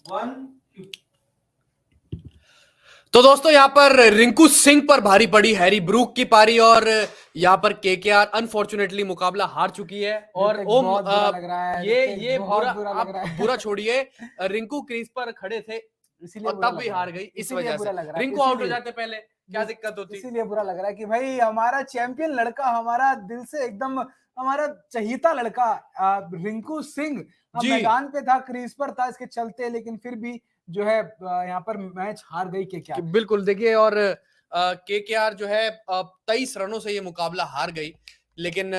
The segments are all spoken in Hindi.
तो दोस्तों यहाँ पर रिंकू सिंह पर भारी पड़ी हैरी ब्रूक की पारी और यहाँ पर केकेआर अनफॉर्चुनेटली मुकाबला हार चुकी है। और ओम बहुत बुरा लग रहा है, ये बहुत बुरा बुरा लग रहा है। बुरा छोड़िए, रिंकू क्रीज पर खड़े थे और तब भी हार गई। इस वजह से रिंकू आउट हो जाते पहले क्या दिक्कत होती, इसीलिए बुरा लग रहा है कि भाई हमारा चैंपियन लड़का, हमारा दिल से एकदम हमारा चहीता लड़का रिंकू सिंह मैदान पे था, क्रीज पर था इसके चलते, लेकिन फिर भी जो है यहाँ पर मैच हार गई केकेआर। बिल्कुल देखिए, और केकेआर जो है 23 रनों से ये मुकाबला हार गई। लेकिन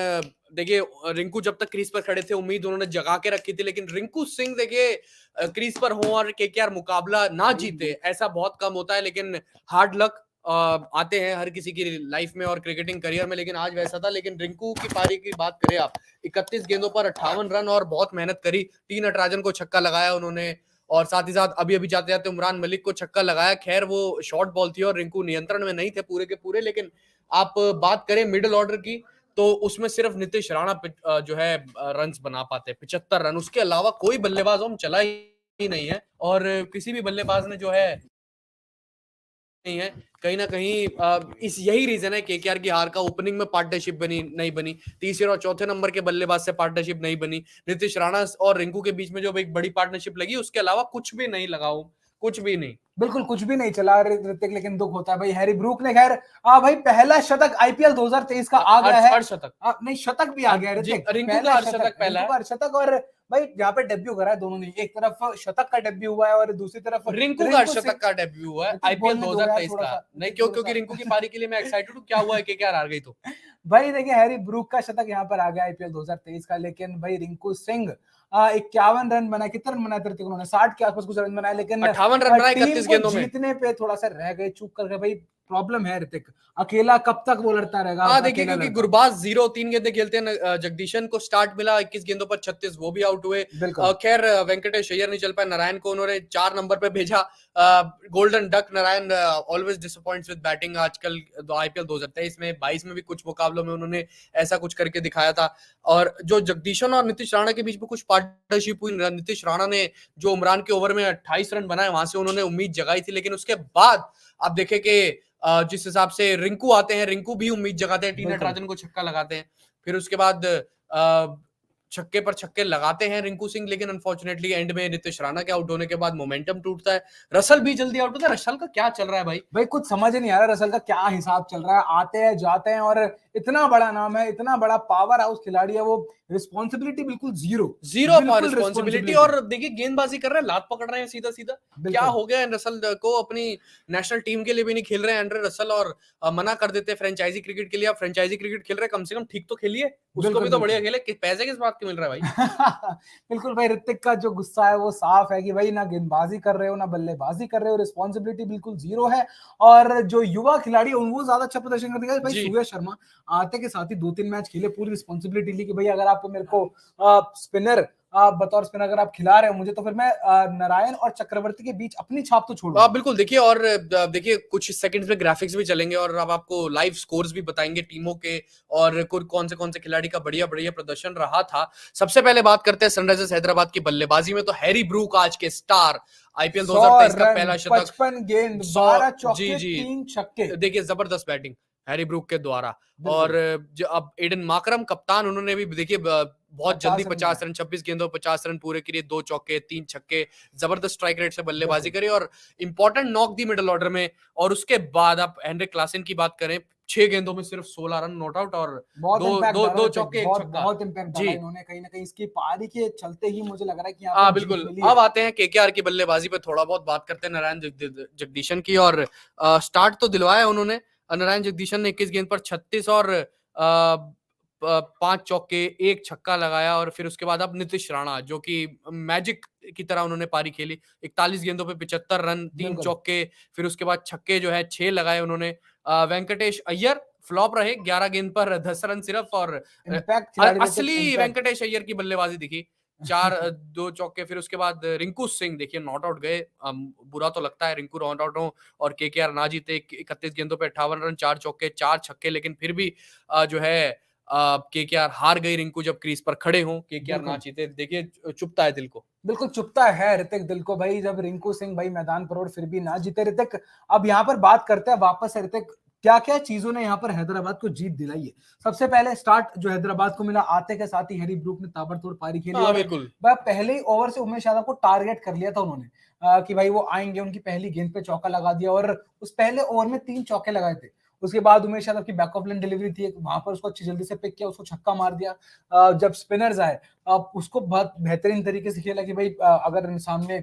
देखिए, रिंकू जब तक क्रीज पर खड़े थे उम्मीद उन्होंने जगा के रखी थी, लेकिन रिंकू सिंह देखिए क्रीज पर हो और केकेआर मुकाबला ना जीते ऐसा बहुत कम होता है। लेकिन हार्ड लक आते हैं हर किसी की लाइफ में और क्रिकेटिंग करियर में, लेकिन आज वैसा था। लेकिन रिंकू की पारी की बात करें आप, 31 गेंदों पर 58 रन और बहुत मेहनत करी। टी नटराजन को छक्का लगाया उन्होंने और साथ ही साथ अभी अभी जाते जाते उमरान मलिक को छक्का लगाया। खैर वो शॉर्ट बॉल थी और रिंकू नियंत्रण में नहीं थे पूरे के पूरे। लेकिन आप बात करें मिडिल ऑर्डर की तो उसमें सिर्फ नीतीश राणा जो है रन्स बना पाते, 75 रन। उसके अलावा कोई बल्लेबाज हम चला ही नहीं है और किसी भी बल्लेबाज ने जो है नहीं है। कहीं ना कहीं इस यही रीजन है केकेआर की हार का। ओपनिंग में पार्टनरशिप नहीं बनी, तीसरे और चौथे नंबर के बल्लेबाज से पार्टनरशिप नहीं बनी। नीतीश राणा और रिंकू के बीच में जो एक बड़ी पार्टनरशिप लगी, उसके अलावा कुछ भी नहीं लगा, कुछ भी नहीं, बिल्कुल कुछ भी नहीं चला ऋतिक। लेकिन दुख होता है भाई, हैरी ब्रूक ने खैर भाई पहला शतक आईपीएल 2023 का आ गया है। नहीं, शतक भी आ गया है ऋतिक, पहला शतक। और भाई यहाँ पे डेब्यू करा है दोनों ने, एक तरफ शतक का डेब्यू हुआ है और दूसरी तरफ रिंकू का शतक का डेब्यू हुआ है आईपीएल 2023 का। नहीं क्योंकि रिंकू की पारी के लिए मैं एक्साइटेड हूँ। क्या हुआ है कि क्या हार गई तो भाई देखिए, हैरी ब्रूक का शतक यहाँ पर आ गया आईपीएल 2023 का। लेकिन भाई रिंकू सिंह 51 रन बनाए, कितने रन बनाए थे उन्होंने? 60 के आसपास कुछ रन बनाए, लेकिन 58 रन बनाए 31 गेंदों में। जीतने पे थोड़ा सा रह गए, चूक करके। भाई प्रॉब्लम है ऋतिक, अकेला कब तक वो लड़ता रहेगा? हाँ देखिए, क्योंकि गुरबाज 0-3 गेंदें खेलते हैं, जगदीशन को स्टार्ट मिला 21 गेंदों पर 36, वो भी आउट हुए। खैर वेंकटेश अय्यर नहीं चल पाए, नारायण को उन्होंने 4 नंबर पे भेजा। Golden duck Narayan always disappoints with batting. आजकल आईपीएल 2023 में 22 में भी कुछ मुकाबलों में उन्होंने ऐसा कुछ करके दिखाया था। और जो जगदीशन और नीतीश राणा के बीच में कुछ पार्टनरशिप हुई, नीतीश राणा ने जो उमरान के ओवर में 28 रन बनाए, वहां से उन्होंने उम्मीद जगाई थी। लेकिन उसके बाद आप देखें कि जिस हिसाब से रिंकू आते हैं, रिंकू भी उम्मीद जगाते हैं, टी नटराजन को छक्का लगाते हैं, फिर उसके बाद छक्के पर छक्के लगाते हैं रिंकू सिंह। लेकिन अनफॉर्चुनेटली एंड में नीतीश राणा के आउट होने के बाद मोमेंटम टूटता है। रसल भी जल्दी आउट होता है। रसल का क्या चल रहा है भाई कुछ समझ नहीं आ रहा रसल का क्या हिसाब चल रहा है। आते हैं जाते हैं और इतना बड़ा नाम है, इतना बड़ा पावर हाउस खिलाड़ी है वो, रिस्पॉन्सिबिलिटी बिल्कुल जीरो रिस्पॉन्सिबिलिटी। और देखिए गेंदबाजी कर रहे हैं, लात पकड़ रहे हैं सीधा सीधा। क्या हो गया रसल को? अपनी नेशनल टीम के लिए भी नहीं खेल रहे हैं एंड्रे रसल और मना कर देते हैं फ्रेंचाइजी क्रिकेट के लिए। आप फ्रेंचाइजी क्रिकेट खेल रहे हैं, कम से कम ठीक तो खेलिए, उसको भी तो बढ़िया खेले। पैसे किस बात के मिल रहा है भाई? बिल्कुल भाई, ऋतिक का जो गुस्सा है वो साफ है कि भाई ना गेंदबाजी कर रहे हो ना बल्लेबाजी कर रहे हो, रिस्पॉन्सिबिलिटी बिल्कुल जीरो है। और जो युवा खिलाड़ी है वो ज्यादा अच्छा प्रदर्शन करते हैं। भाई सूर्य शर्मा आते के साथ ही 2-3 मैच खेले, पूरी रिस्पॉन्सिबिलिटी ली कि भाई अगर आपको मेरे को स्पिनर बतौर स्पिनर अगर आप खिला रहे हो मुझे, तो फिर मैं नारायण और चक्रवर्ती के बीच अपनी छाप तो छोड़ूंगा। बिल्कुल देखिए, और देखिए कुछ सेकंड्स में ग्राफिक्स भी चलेंगे और अब आपको लाइव स्कोर्स भी बताएंगे टीमों के और कौन से खिलाड़ी का बढ़िया बढ़िया प्रदर्शन रहा था। सबसे पहले बात करते हैं सनराइजर्स हैदराबाद की बल्लेबाजी में। तो हैरी ब्रूक आज के स्टार, आईपीएल 2023 का पहला शतक, 55 गेंद, 12 चौके, 3 छक्के। देखिए जबरदस्त बैटिंग हैरी ब्रूक के द्वारा। और जो अब एडन माकरम कप्तान, उन्होंने भी देखिए बहुत जल्दी 50 रन, 26 गेंदों 50 रन पूरे के लिए, 2 चौके 3 छक्के, जबरदस्त स्ट्राइक रेट से बल्लेबाजी करी और इंपॉर्टेंट नॉक दी मिडिल ऑर्डर में। और उसके बाद आप हेनरिक क्लासन की बात करें, 6 गेंदों में सिर्फ 16 रन नॉट आउट और दो चौके, एक छक्का। बहुत इंपैक्ट डाला इन्होंने कहीं ना कहीं इसकी पारी के चलते ही, मुझे लग रहा है कि यहाँ पर बिल्कुल। अब आते हैं केकेआर की बल्लेबाजी पे थोड़ा बहुत बात करते हैं नारायण जगदीशन की। और स्टार्ट तो दिलवाया उन्होंने। नारायण जगदीशन ने 21 गेंद पर 36 और 5 चौके, 1 छक्का लगाया। और फिर उसके बाद अब नीतीश राणा, जो कि मैजिक की तरह उन्होंने पारी खेली, 41 गेंदों पे 75 रन, 3 चौके, फिर उसके बाद छक्के जो है 6 लगाए उन्होंने। वेंकटेश अय्यर फ्लॉप रहे, 11 गेंद पर 10 रन सिर्फ। और असली वेंकटेश अय्यर की बल्लेबाजी दिखी, 2 चौके। फिर उसके बाद रिंकू सिंह देखिए नॉट आउट गए। बुरा तो लगता है रिंकू नॉट आउट हो और केकेआर ना जीते। 31 गेंदों पे 58 रन, 4 चौके 4 छक्के। लेकिन फिर भी जो है केकेआर हार गई। रिंकू जब क्रीज पर खड़े हों, केकेआर ना जीते, देखिए चुभता है दिल को। बिल्कुल चुभता है ऋतिक दिल को भाई, जब रिंकू सिंह भाई मैदान पर और फिर भी ना जीते ऋतिक। अब यहाँ पर बात करते हैं वापस से ऋतिक, क्या क्या चीजों ने यहाँ पर हैदराबाद को जीत दिलाई है। सबसे पहले स्टार्ट जो हैदराबाद को मिला, आते के साथ ही हैरी ब्रूक ने ताबड़तोड़ पारी खेली हाँ और बिल्कुल। पहले ही ओवर से उमेश यादव को टारगेट कर लिया था उन्होंने, कि भाई वो आएंगे, उनकी पहली गेंद पे चौका लगा दिया और उस पहले ओवर में 3 चौके लगाए थे। उसके बाद उमेश यादव की बैक ऑफ लाइन डिलीवरी थी, वहां पर उसको अच्छी जल्दी से पिक किया, उसको छक्का मार दिया। जब स्पिनर्स आए, उसको बहुत बेहतरीन तरीके से खेला कि भाई अगर सामने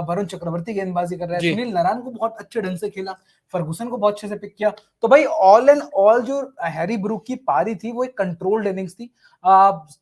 वरुण चक्रवर्ती गेंदबाजी कर रहा है, जी। सुनील नारायण को बहुत अच्छे ढंग से खेला, फर्गुसन को बहुत अच्छे से पिक किया। तो भाई ऑल एंड ऑल जो हैरी ब्रूक की पारी थी वो एक कंट्रोल्ड इनिंग्स थी।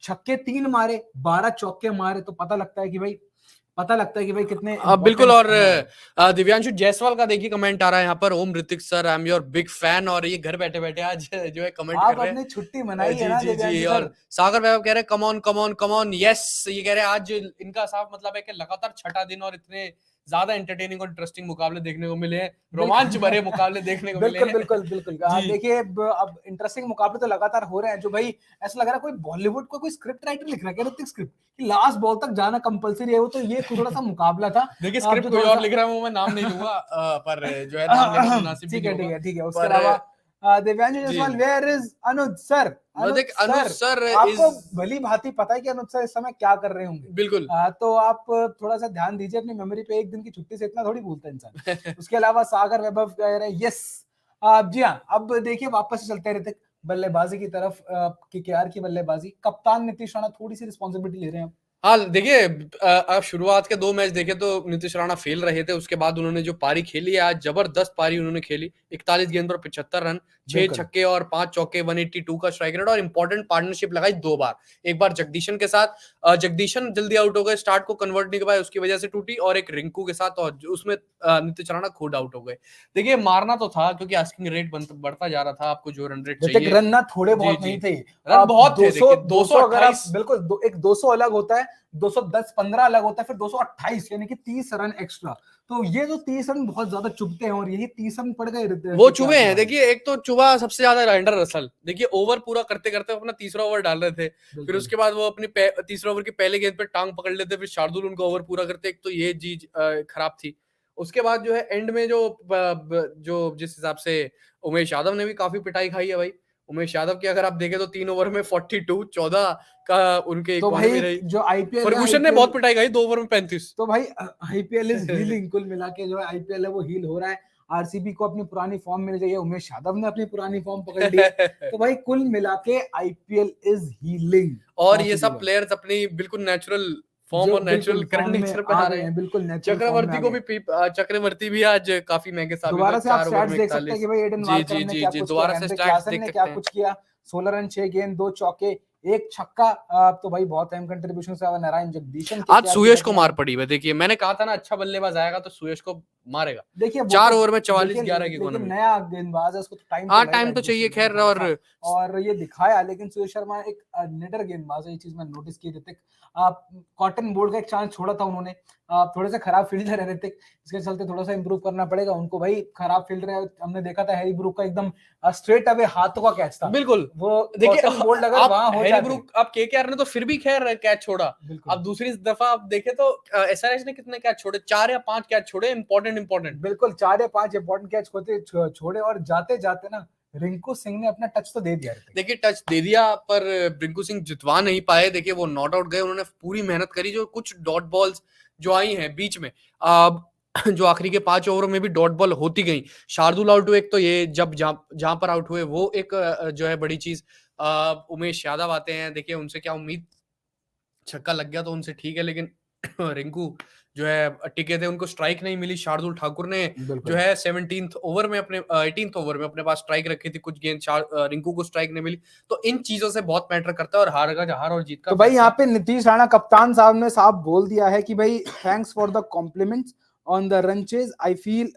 छक्के 3 मारे, 12 चौके मारे, तो पता लगता है कि भाई कितने बिल्कुल। और है। दिव्यांशु जायसवाल का देखिए कमेंट आ रहा है यहाँ पर, Om Hrithik sir I am your big fan, और ये घर बैठे बैठे आज जो है कमेंट कर आप रहे अपनी हैं। छुट्टी मनाई है जी ना जी जी। दिव्यांशु और सर। सागर वैभव कह रहे हैं come on come on come on, yes, ये कह रहे हैं आज इनका साफ मतलब है कि लगातार छठा दिन और इतने ज्यादा एंटरटेनिंग और इंटरेस्टिंग मुकाबले देखने को मिले हैं, रोमांच भरे मुकाबले देखने को मिले बिल्कुल हैं। बिल्कुल बिल्कुल। जी देखिए अब इंटरेस्टिंग मुकाबले तो लगातार हो रहे हैं, जो भाई ऐसा लग रहा है कोई बॉलीवुड को कोई स्क्रिप्ट राइटर लिख रहा है क्या, ऋतिक स्क्रिप्ट कि लास्ट बॉल तक जाना कंपलसरी है, वो तो ये थोड़ा सा मुकाबला था। देखिए अब स्क्रिप्ट जो कोई थोड़ा और सा लिख रहा है वो मैं नाम नहीं लूंगा, पर जो है नाम लेना मुनासिब भी ठीक नहीं है ठीक होगा। है ठीक है। उसके पर अलावा Divyanshu ji Jaiswal, where is Anuj sir. Anuj देख अनुज सर, सर आपको इज भली भांति पता है कि अनुज सर इस समय क्या कर रहे होंगे। बिल्कुल। तो आप थोड़ा सा ध्यान दीजिए अपनी मेमोरी पे, एक दिन की छुट्टी से इतना थोड़ी भूलता है इंसान। उसके अलावा सागर वैभव कह रहे हैं यस। जी हाँ, अब देखिए वापस से चलते रहते बल्लेबाजी की तरफ, केकेआर की बल्लेबाजी, कप्तान नीतीश राणा थोड़ी सी रिस्पॉन्सिबिलिटी ले रहे हैं। हाँ देखिए, आप शुरुआत के 2 मैच देखे तो नीतीश राणा फेल रहे थे, उसके बाद उन्होंने जो पारी खेली है आज, जबरदस्त पारी उन्होंने खेली। 41 गेंद पर 75 रन, 6 बिल्कुल छक्के और 5 चौके, 182 का स्ट्राइक रेट, और इंपॉर्टेंट पार्टनरशिप लगाई 2 बार। एक बार जगदीशन के साथ, जगदीशन जल्दी आउट हो गए, स्टार्ट को कन्वर्ट नहीं कर पाए, उसकी वजह से टूटी, और एक रिंकू के साथ, और उसमें नीतीश राणा खुद आउट हो गए। देखिए मारना तो था क्योंकि आस्किंग रेट बढ़ता जा रहा था, आपको जो रन रेट ऋतिक, चाहिए। रन ना थोड़े जी बहुत जी। नहीं थे। रन बहुत थे, 200 देखिए 200 अगर आप 228। बिल्कुल एक 200 अलग होता है, 210-15 अलग होता है, फिर 228 यानी कि 30 रन एक्स्ट्रा। तो ये जो 30 रन बहुत ज्यादा चुभते हैं, और यही 30 रन पड़ गए वो केकेआर चुभे के हैं, बारे में। देखिए एक तो चुभा सबसे ज्यादा एंडर रसल, देखिए ओवर पूरा करते करते अपना तीसरा ओवर डाल रहे थे, फिर बिल्कुल उसके बाद वो अपनी तीसरा ओवर की पहले गेंद पे टांग पकड़ लेते, फिर शार्दुल उनका ओवर पूरा करते, एक तो ये चीज खराब थी। उसके बाद जो है एंड में जो जिस हिसाब से उमेश यादव ने भी काफी पिटाई खाई है भाई। उमेश यादव की अगर आप देखें तो 3 ओवर में 42, 14 का उनके तो इकोनॉमी भाई रही। जो आईपीएल है, फर्गुसन ने आईपीएल बहुत पिटाई खाई 2 ओवर में 35। तो भाई आईपीएल इज हीलिंग, कुल मिला के जो है आईपीएल है वो हील हो रहा है। आरसीबी को अपनी पुरानी फॉर्म मिल गई है, उमेश यादव ने अपनी पुरानी फॉर्म पकड़ ली है। तो भाई कुल मिला के आईपीएल इज हीलिंग। और ये काफी सब दिनों प्लेयर्स अपनी बिल्कुल नेचुरल फॉर्म जो और नेचुरल बिल्कुल करंट फॉर्म में नेचर पे आ आ गए रहे हैं। हैं, बिल्कुल नेचुरल फॉर्म में चक्रवर्ती आ को गए भी हैं। चक्रवर्ती भी आज काफी महंगे साबित हुए, दोबारा से आप 4 ओवर स्टैट्स में देख सकते हैं 41। कि भाई एडन जी वार्कर जी ने जी क्या जी, कुछ किया, दोबारा से हेनरिक स्टैट्स क्लासन देख ने क्या सकते हैं। कुछ किया। 16 रन, 6 गेंद, 2 चौके, 1 छक्का। तो भाई बहुत अहम कंट्रीब्यूशन से नारायण जगदीशन के आज केकेआर की सुयश तरफ को से आ मार रहे हैं। पड़ी है, देखिए मैंने कहा था ना अच्छा बल्लेबाज आएगा तो सुयश को मारेगा। देखिए वो 4 तो ओवर में 44, देखिए 11 की लेकिन इकोनॉमी। नया गेंदबाज है, उसको तो टाइम तो हाँ लगेगा टाइम तो एडजस्ट चाहिए करने में खैर। थोड़ा सा। और ये दिखाया, लेकिन सुरेश शर्मा एक निडर गेंदबाज है, ये चीज मैंने नोटिस की ऋतिक। कॉटन बोल्ट का एक चांस छोड़ा था उन्होंने, थोड़े से खराब फील्डर है ऋतिक, इसके चलते थोड़ा सा इंप्रूव करना पड़ेगा उनको भाई। खराब फील्डर है, हमने देखा था हैरी ब्रूक का एकदम स्ट्रेट अवे हाथों का कैच था बिल्कुल। वो। देखिए कॉटन बोल्ट अगर आप वहां हो हैरी जाते, ब्रूक, आप केकेआर ने तो फिर भी खैर कैच छोड़ा। बिल्कुल अब दूसरी दफा आप देखें तो एसआरएच ने कितने कैच छोड़े, 4 या 5 कैच छोड़े, इंपॉर्टेंट इंपॉर्टेंट। बिल्कुल 4 या 5 इंपॉर्टेंट कैच छोड़े, और जाते जाते ना रिंकू सिंह ने अपना टच तो दे दिया ऋतिक। देखिए टच दे दिया पर रिंकू सिंह जितवा नहीं पाए, देखिए वो नॉट आउट गए। उन्होंने पूरी मेहनत करी, जो कुछ डॉट बॉल्स जो आई हैं बीच में, जो आखिरी के 5 ओवरों में भी डॉट बॉल होती गई। शार्दुल आउट हुए, एक तो ये जब जहां पर आउट हुए वो एक जो है बड़ी चीज। उमेश यादव आते हैं, देखिए उनसे क्या उम्मीद, छक्का लग गया तो उनसे ठीक है, लेकिन रिंकू जो है टिके थे, उनको स्ट्राइक नहीं मिली। शार्दुल ठाकुर ने जो बिल्कुल। है 17th ओवर में अपने 18th ओवर में अपने पास स्ट्राइक रखी थी, कुछ गेंद रिंकू को स्ट्राइक नहीं मिली। तो इन चीजों से बहुत मैटर करता है, और हार और जीत का तो भाई यहाँ फैसला। पे नीतीश राणा कप्तान साहब ने साफ बोल दिया है कि भाई thanks for the compliments on the run chase, I feel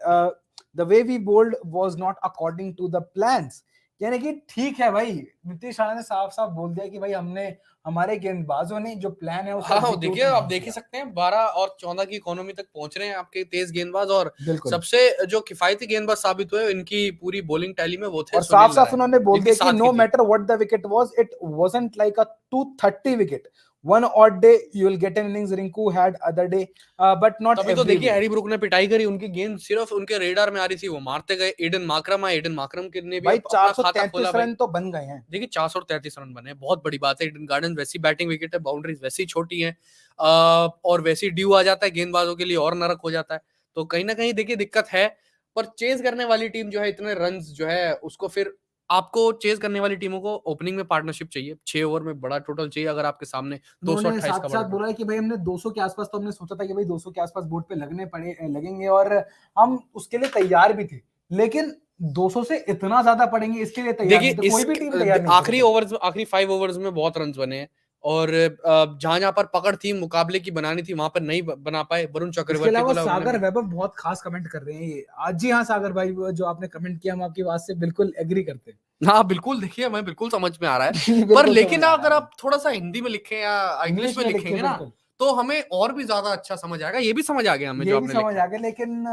the way we bowled was not according to the plans. यानी कि ठीक है भाई, नीतीश राणा ने साफ साफ बोल दिया कि भाई हमने, हमारे गेंदबाजों ने जो प्लान है उसको हाँ हाँ, एग्जीक्यूट देखिए आप नहीं देख ही किया। सकते हैं 12 और 14 की इकोनॉमी तक पहुंच रहे हैं आपके तेज गेंदबाज, और बिल्कुल। सबसे जो किफायती गेंदबाज साबित हुए इनकी पूरी बॉलिंग टैली में वो थे और साफ सुनील साफ नारायण, उन्होंने बोल जिनकी दिया कि 7 की नो थी। Matter what the wicket was, it wasn't like a 230 wicket. one odd day you will get an innings Rinku had other day, but not तभी तो every देखिए day. हैरी ब्रूक ने पिटाई करी, उनकी गेंद सिर्फ उनके रेडार में आ रही थी, वो मारते गए। एडन मार्करम आए, एडन मार्करम ने भी भाई अपना खाता खोला 433 भाई। रन तो बन गए हैं। देखिए 433 रन बने, बहुत बड़ी बात है। ईडन गार्डन वैसी बैटिंग विकेट है, बाउंड्रीज वैसी छोटी हैं, और वैसी ड्यू आ जाता है गेंदबाजों के लिए, और नरक हो जाता है। तो कहीं ना कहीं देखिए दिक्कत है, पर चेज करने वाली टीम जो है इतने रन जो है उसको, फिर आपको चेज करने वाली टीमों को ओपनिंग में पार्टनरशिप चाहिए, 6 ओवर में बड़ा टोटल चाहिए। अगर आपके सामने उन्होंने 228 साथ का बड़ा साथ टोटल, बोला है कि भाई हमने 200 के आसपास, तो हमने सोचा था कि भाई 200 के आसपास बोर्ड पे लगेंगे और हम उसके लिए तैयार भी थे, लेकिन 200 से इतना ज्यादा पड़ेंगे इसके लिए तैयार नहीं देखिए थे, कोई इस भी टीम तैयार नहीं आखिरी थी। ओवर्स में, आखिरी 5 ओवर्स में बहुत रन बने हैं, और जहां जहां पर पकड़ थी, मुकाबले की बनानी थी, वहां पर नहीं बना पाए। वरुण इसके चक्रवर्ती अलावा बोला उन्होंने सागर भी। वैभव बहुत खास कमेंट कर रहे हैं ये आज। जी हाँ सागर भाई, वो जो आपने कमेंट किया हम आपकी बात से बिल्कुल एग्री करते हैं। हाँ बिल्कुल, देखिए हमें बिल्कुल समझ में आ रहा है, पर बिल्कुल समझ लेकिन आ रहा अगर है, आप थोड़ा सा हिंदी में लिखें या इंग्लिश इंग्लिश में में लिखिए लिखेंगे ना, बिल्कुल। तो हमें और भी ज्यादा अच्छा समझ आएगा। ये भी समझ आ गया हमें ये जो भी आपने समझ लिखा है। आ गया, लेकिन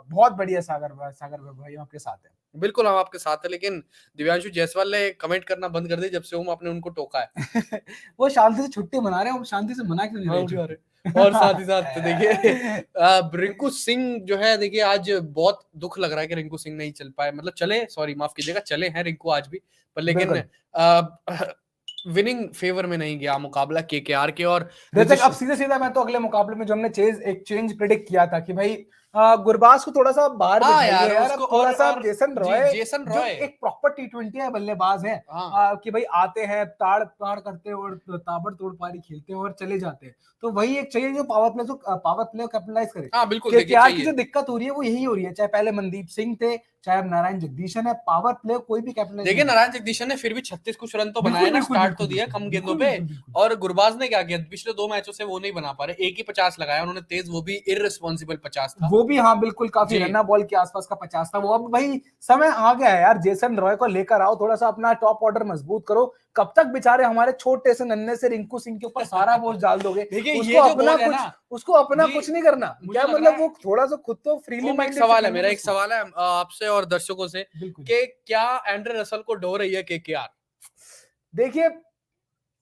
बहुत बढ़िया सागर भाई हम आपके साथ हैं। बिल्कुल हम आपके साथ है, लेकिन दिव्यांशु जायसवाल ने कमेंट करना बंद कर दिया जब से हम आपने उनको टोका है। वो शांति से छुट्टी मना रहे हैं, हम शांति से मना क्यों नहीं रहे हाँ, छुट्टी? और साथ ही साथ देखिए रिंकू सिंह जो है, देखिए आज बहुत दुख लग रहा है कि रिंकू सिंह नहीं चल पाए, मतलब चले, सॉरी माफ कीजिएगा, चले हैं रिंकू आज भी, पर लेकिन बिल्कुल। विनिंग फेवर में नहीं गया मुकाबला केकेआर के। और रितिक, नीतीश, अब सीधे सीधा मैं तो अगले मुकाबले में जो हमने एक चेंज प्रिडिक्ट किया था कि भाई गुरबाज को थोड़ा सा बाहर हाँ बिठाइए यार यार, उसको, अब थोड़ा सा और जेसन जी रॉय जेसन जो रॉय, एक प्रॉपर टी20 है, बल्लेबाज है, हाँ कि भाई आते हैं ताड़ ताड़ करते हैं और ताबड़तोड़ पारी खेलते हैं और चले जाते हैं, तो वही एक चाहिए जो पावर प्ले को कैपिटलाइज करे। हाँ बिल्कुल देखिए केकेआर की जो चाहिए। दिक्कत हो रही है वो यही हो रही है, चाहे पहले मनदीप सिंह थे, चाहे अब नारायण जगदीशन है, पावर प्ले कोई भी कैपिटलाइज नहीं देखिए कर रहा। नारायण जगदीशन ने फिर भी 36 कुछ रन तो बनाए बिल्कुल ना, बिल्कुल स्टार्ट तो बिल्कुल दिया बिल्कुल कम गेंदों बिल्कुल पे। बिल्कुल बिल्कुल। और गुरबाज ने क्या किया, पिछले 2 मैचों से वो नहीं बना पा रहे, एक ही 50 लगाया उन्होंने तेज, वो भी इररिस्पॉन्सिबल 50 था। वो भी हाँ बिल्कुल, काफी जी रन्ना बॉल के आसपास का 50 था वो। अब भाई समय आ गया है यार, जेसन रॉय को लेकर आओ, थोड़ा सा अपना टॉप ऑर्डर मजबूत करो। कब तक बेचारे हमारे छोटे से नन्हे से रिंकू सिंह के ऊपर सारा बोझ डाल दोगे? देखिए उसको ये जो अपना बोझ है कुछ ना, उसको अपना जी कुछ नहीं करना मुझे क्या, लग रहा मतलब है, वो थोड़ा सा खुद तो फ्रीली ओम एक माइंडेड से सवाल है, खेलने मेरा दो एक उसको। सवाल है आपसे और दर्शकों से, बिल्कुल। कि क्या एंड्रे रसल को ढो रही है केकेआर? देखिए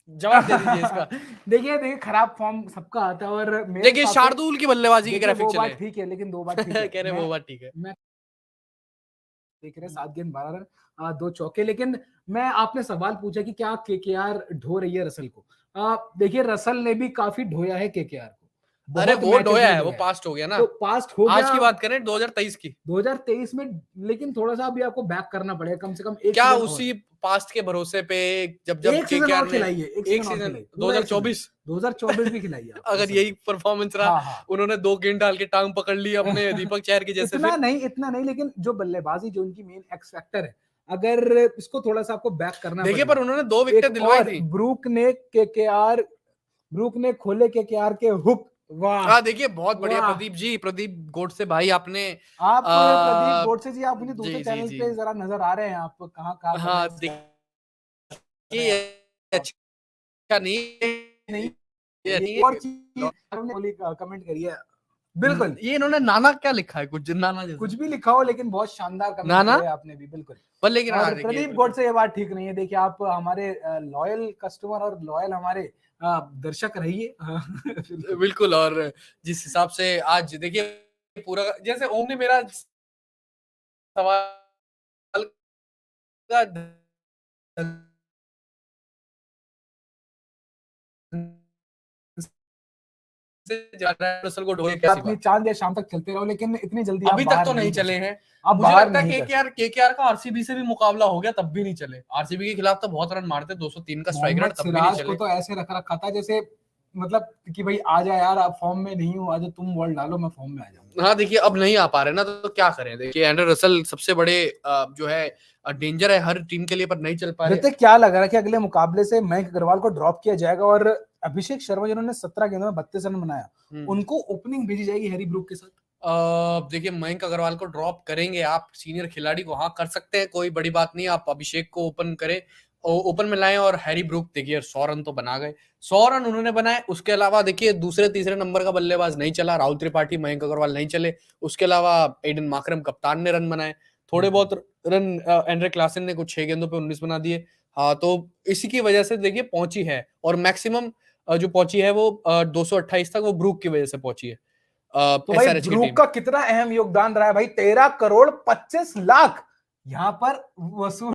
जवाब दे दीजिए इसका। देखिए देखिए, खराब फॉर्म सबका आता है और मेरे देखिए हिसाब से शार्दुल की बल्लेबाजी के देखिए ग्राफिक वो चले बात ठीक है, लेकिन दो बात ठीक है, कह रहे वो बात ठीक है। मैं देख रहे हैं 7 गेंद 12 रन, 2 चौके, लेकिन मैं आपने सवाल पूछा कि क्या केकेआर ढो रही है रसल को? देखिए रसल ने भी काफी ढोया है केकेआर को, अरे बहुत वो मैचेस ढोया में है, वो ढोया है, पास्ट हो गया ना। तो पास्ट हो आज गया। की बात करें 2023 की, 2023 में, लेकिन थोड़ा सा अभी आपको बैक करना पड़ेगा, कम से कम एक क्या सीजन और, उसी पास्ट के भरोसे पे, जब जब एक सीजन केकेआर और ने खिलाइए, एक एक सीजन और सीजन खिलाइए, पूरा एक सीजन 2024 2024 भी खिलाइए आप अगर रसल यही को। परफॉर्मेंस रहा, हाँ हाँ। उन्होंने 2 गेंद डाल के टांग पकड़ ली अपने दीपक चहर की जैसे, फिर इतना नहीं, लेकिन जो बल्लेबाजी जो उनकी मेन एक्स फैक्टर है, अगर इसको थोड़ा सा आपको बैक करना देखिए पर पड़ेगा। उन्होंने 2 विकेटें एक दिलवाई और थी। ब्रूक ने खोले केकेआर के हुक, वाह हाँ देखिए बहुत बढ़िया वाह। प्रदीप जी, प्रदीप गोडसे भाई आपने आप प्रदीप गोडसे जी, आप मुझे दूसरे जी जी चैनल जी, पे जरा नजर आ रहे हैं, आप कहाँ कहाँ हाँ कमेंट्स कर देखिए रहे हैं ये आप? अच्छा नहीं, नहीं, ये ये और चीज कमेंट करिए, बिल्कुल ये इन्होंने नाना क्या लिखा है, कुछ नाना कुछ जैसे भी लिखा हो, लेकिन बहुत शानदार कमेंट नाना, किया है आपने भी, बिल्कुल। पर लेकिन हाँ और देखिए प्रदीप बिल्कुल गौड से ये बात ठीक नहीं है, देखिए आप हमारे लॉयल कस्टमर और लॉयल हमारे दर्शक रहिए। बिल्कुल। बिल्कुल। और जिस हिसाब से आज देखिए पूरा, जैसे ओम ने मेरा सवाल का जा रहा है रसल को ढोए कैसी अपनी बात, चांद या शाम तक चलते रहो, लेकिन इतनी जल्दी आप अभी तक बाहर तो नहीं नहीं कर चले सकते, हैं। आप मुझे बाहर लगता है नहीं कर सकते। केकेआर का आरसीबी से भी मुकाबला हो गया तब भी नहीं चले, आरसीबी के खिलाफ तो बहुत रन मारते, 203 का स्ट्राइक रेट, मोहम्मद तब भी नहीं सिराज को चले। तो ऐसे रख रखा था जैसे, मतलब कि भाई आ जा यार, आप फॉर्म में नहीं हो, आज तुम बॉल डालो, मैं फॉर्म में आ जाऊंगा। हाँ देखिए अब नहीं आ पा रहे ना, तो क्या करें। देखिए एंड्रे रसल सबसे बड़े जो है डेंजर है हर टीम के लिए, पर नहीं चल पा रहे। ऋतिक, क्या लग रहा है कि अगले मुकाबले से मयंक अग्रवाल को ड्रॉप किया जाएगा और अभिषेक शर्मा जिन्होंने 17 गेंदों में 32 रन बनाया, उनको ओपनिंग भेजी जाएगी हैरी ब्रूक के साथ? देखिए मयंक अग्रवाल को ड्रॉप करेंगे आप, सीनियर खिलाड़ी को हाँ कर सकते हैं, कोई बड़ी बात नहीं। आप अभिषेक को ओपन करें, ओपन में लाएं, और हैरी ब्रूक देखिए 100 रन तो बना गए, 100 रन उन्होंने बनाए। उसके अलावा देखिए दूसरे तीसरे नंबर का बल्लेबाज नहीं चला, राहुल त्रिपाठी मयंक अग्रवाल नहीं चले। उसके अलावा एडन माकरम कप्तान ने रन बनाए, थोड़े बहुत रन एंड्रे क्लासन ने कुछ 6 गेंदों पे 19 बना दिए। हाँ तो इसी की वजह से देखिए पहुंची है, और मैक्सिमम जो पहुंची है वो 228 तक, वो ब्रूक की वजह से पहुंची है। तो भाई SRH की ब्रूक टीम। का कितना अहम योगदान रहा है भाई, 13 करोड़ 25 लाख यहाँ पर वसूल